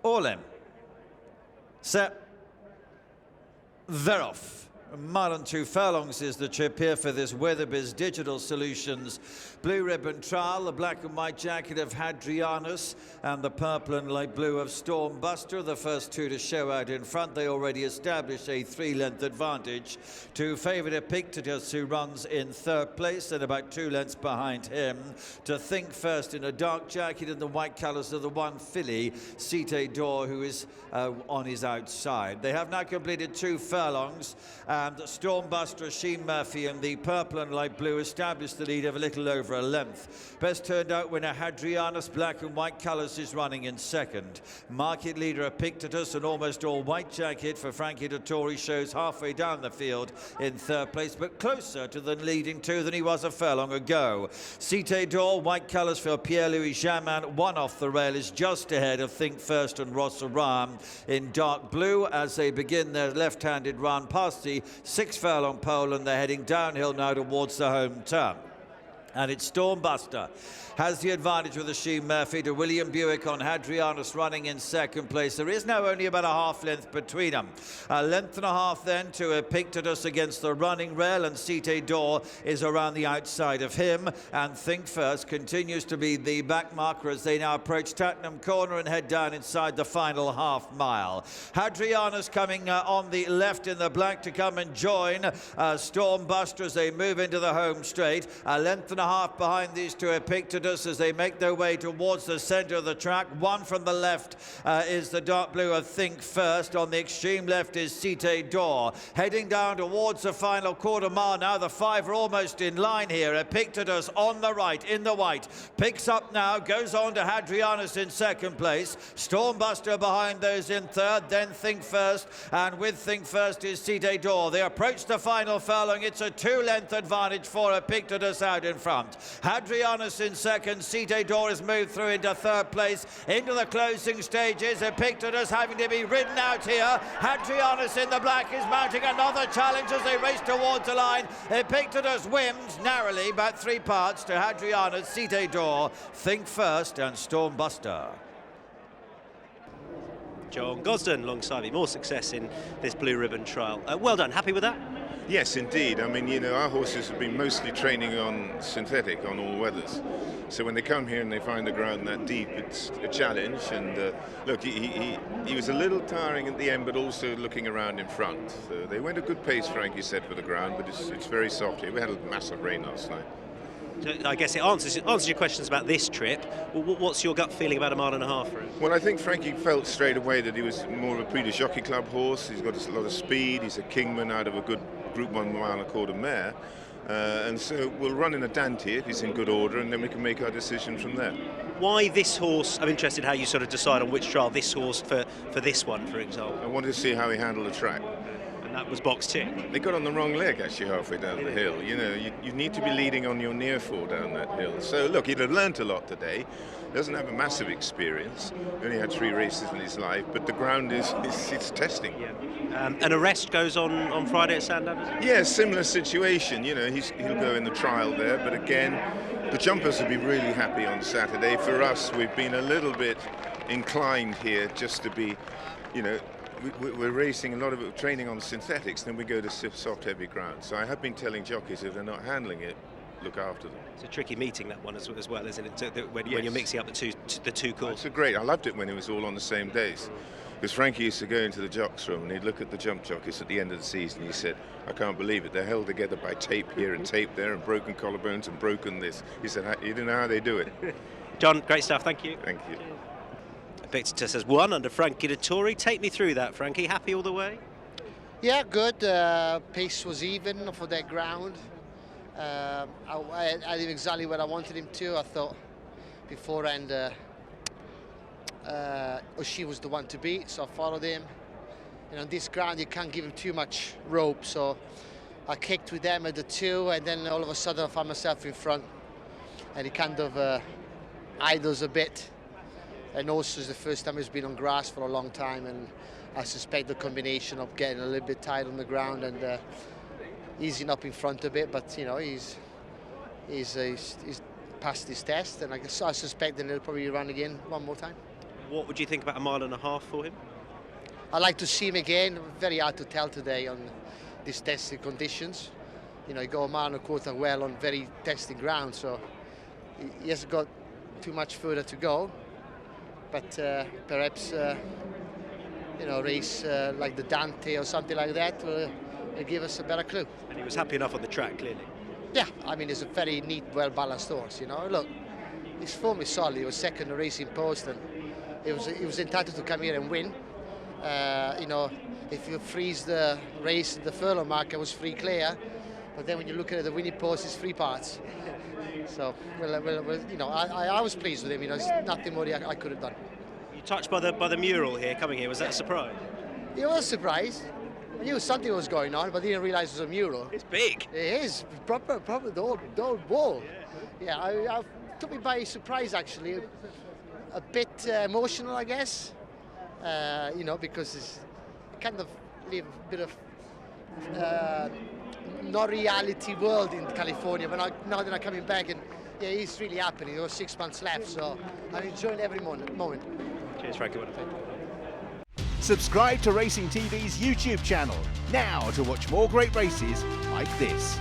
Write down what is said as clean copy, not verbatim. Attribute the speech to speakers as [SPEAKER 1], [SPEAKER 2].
[SPEAKER 1] All in. Set. They're off. A mile and 2 furlongs is the trip here for this Weatherbys Digital Solutions Blue Riband Trial. The black and white jacket of Hadrianus and the purple and light blue of Stormbuster. The first two to show out in front. They already established a 3-length advantage to favourite Epictetus, who runs in 3rd place and about 2 lengths behind him. To Think First in a dark jacket in the white colours of the one filly, Cité d'Or, who is on his outside. They have now completed 2 furlongs. And Stormbuster, Sheen Murphy and the purple and light blue established the lead of a little over a length. Best turned out winner Hadrianus, black and white colours, is running in 2nd. Market leader Epictetus, an almost all white jacket for Frankie Dettori, shows halfway down the field in 3rd place, but closer to the leading 2 than he was a furlong ago. Cité d'Or, white colours for Pierre-Louis Jamin, 1 off the rail, is just ahead of Think First and Rossaram in dark blue as they begin their left-handed run past the 6 furlong pole, and they're heading downhill now towards the home turn. And it's Stormbuster has the advantage with the Sheen Murphy to William Buick on Hadrianus running in 2nd place. There is now only about a half length between them. A length and a half then to Epictetus against the running rail, and Cité d'Or is around the outside of him. And Think First continues to be the back marker as they now approach Tattenham Corner and head down inside the final half mile. Hadrianus coming on the left in the black to come and join Stormbuster as they move into the home straight. A length and a half behind these two Epictetus as they make their way towards the centre of the track. One from the left is the dark blue of Think First. On the extreme left is Cité d'Or. Heading down towards the final quarter mile now. The 5 are almost in line here. Epictetus on the right in the white. Picks up now, goes on to Hadrianus in 2nd place. Stormbuster behind those in 3rd, then Think First. And with Think First is Cité d'Or. They approach the final furlong. It's a 2-length advantage for Epictetus out in front. Hadrianus in 2nd. Cité d'Or has moved through into 3rd place. Into the closing stages. Epictetus having to be ridden out here. Hadrianus in the black is mounting another challenge as they race towards the line. Epictetus wins narrowly, about 3 parts to Hadrianus, Cité d'Or, Think First and Stormbuster.
[SPEAKER 2] John Gosden alongside me. More success in this Blue Ribbon Trial. Well done. Happy with that?
[SPEAKER 3] Yes, indeed. I mean, you know, our horses have been mostly training on synthetic, on all weathers. So when they come here and they find the ground that deep, it's a challenge. And look, he was a little tiring at the end, but also looking around in front. So they went a good pace, Frankie said, for the ground, but it's very soft here. We had a massive rain last night.
[SPEAKER 2] I guess it answers your questions about this trip. What's your gut feeling about a mile and a half route?
[SPEAKER 3] Well, I think Frankie felt straight away that he was more of a Prix du Jockey Club horse. He's got a lot of speed. He's a kingman out of a good Group 1 mile and a quarter mare. And so we'll run in a Dante if he's in good order, and then we can make our decision from there.
[SPEAKER 2] Why this horse? I'm interested how you sort of decide on which trial this horse for this one, for example.
[SPEAKER 3] I wanted to see how he handled the track.
[SPEAKER 2] That was box tick.
[SPEAKER 3] They got on the wrong leg actually halfway down the hill. You know, you need to be leading on your near fall down that hill. So look, he'd have learnt a lot today. Doesn't have a massive experience. Only had 3 races in his life, but the ground it's testing.
[SPEAKER 2] Yeah. An arrest goes on Friday at Sandown.
[SPEAKER 3] Yeah, similar situation. You know, he'll go in the trial there, but again, the jumpers will be really happy on Saturday. For us, we've been a little bit inclined here just to be, you know. We're racing a lot of it, training on synthetics, then we go to soft, heavy ground. So I have been telling jockeys if they're not handling it, look after them.
[SPEAKER 2] It's a tricky meeting, that one as well, isn't it? So when you're mixing up the two courses.
[SPEAKER 3] It's great. I loved it when it was all on the same days. Because Frankie used to go into the jocks room and he'd look at the jump jockeys at the end of the season. And he said, "I can't believe it. They're held together by tape here and tape there, and broken collarbones and broken this." He said, "You don't know how they do it."
[SPEAKER 2] John, great stuff. Thank you.
[SPEAKER 3] Thank you.
[SPEAKER 2] Epictetus has won under Frankie Dettori. Take me through that, Frankie. Happy all the way?
[SPEAKER 4] Yeah, good. Pace was even for that ground. I had him exactly where I wanted him to. I thought beforehand O'Shea was the one to beat, so I followed him. And on this ground, you can't give him too much rope, so I kicked with them at the 2, and then all of a sudden I found myself in front, and he kind of idles a bit. And also it's the first time he's been on grass for a long time, and I suspect the combination of getting a little bit tight on the ground and easing up in front a bit, but you know, he's passed his test, and I suspect that he'll probably run again one more time.
[SPEAKER 2] What would you think about a mile and a half for him?
[SPEAKER 4] I'd like to see him again. Very hard to tell today on these testing conditions. You know, he got a mile and a quarter well on very testing ground, so he hasn't got too much further to go. But perhaps, you know, a race like the Dante or something like that will give us a better clue.
[SPEAKER 2] And he was happy enough on the track, clearly.
[SPEAKER 4] Yeah, I mean, it's a very neat, well-balanced horse, you know. Look, his form is solid. He was second in the Racing Post, and he was entitled to come here and win. You know, if you freeze the race, the furlong marker was free clear, but then when you look at the winning post, it's free parts. So, well, you know, I was pleased with him. You know, there's nothing more I could have done.
[SPEAKER 2] You touched by the mural here, coming here. Was that a surprise?
[SPEAKER 4] It was a surprise. I knew something was going on, but didn't realise it was a mural.
[SPEAKER 2] It's big.
[SPEAKER 4] It is proper the whole wall. Yeah, I took me by surprise actually. A bit emotional, I guess. You know, because it's kind of live a bit of not reality world in California. But now that I'm coming back, and yeah, it's really happening. There was 6 months left, so I'm enjoying every moment.
[SPEAKER 2] Cheers, Frankie.
[SPEAKER 5] Subscribe to Racing TV's YouTube channel now to watch more great races like this.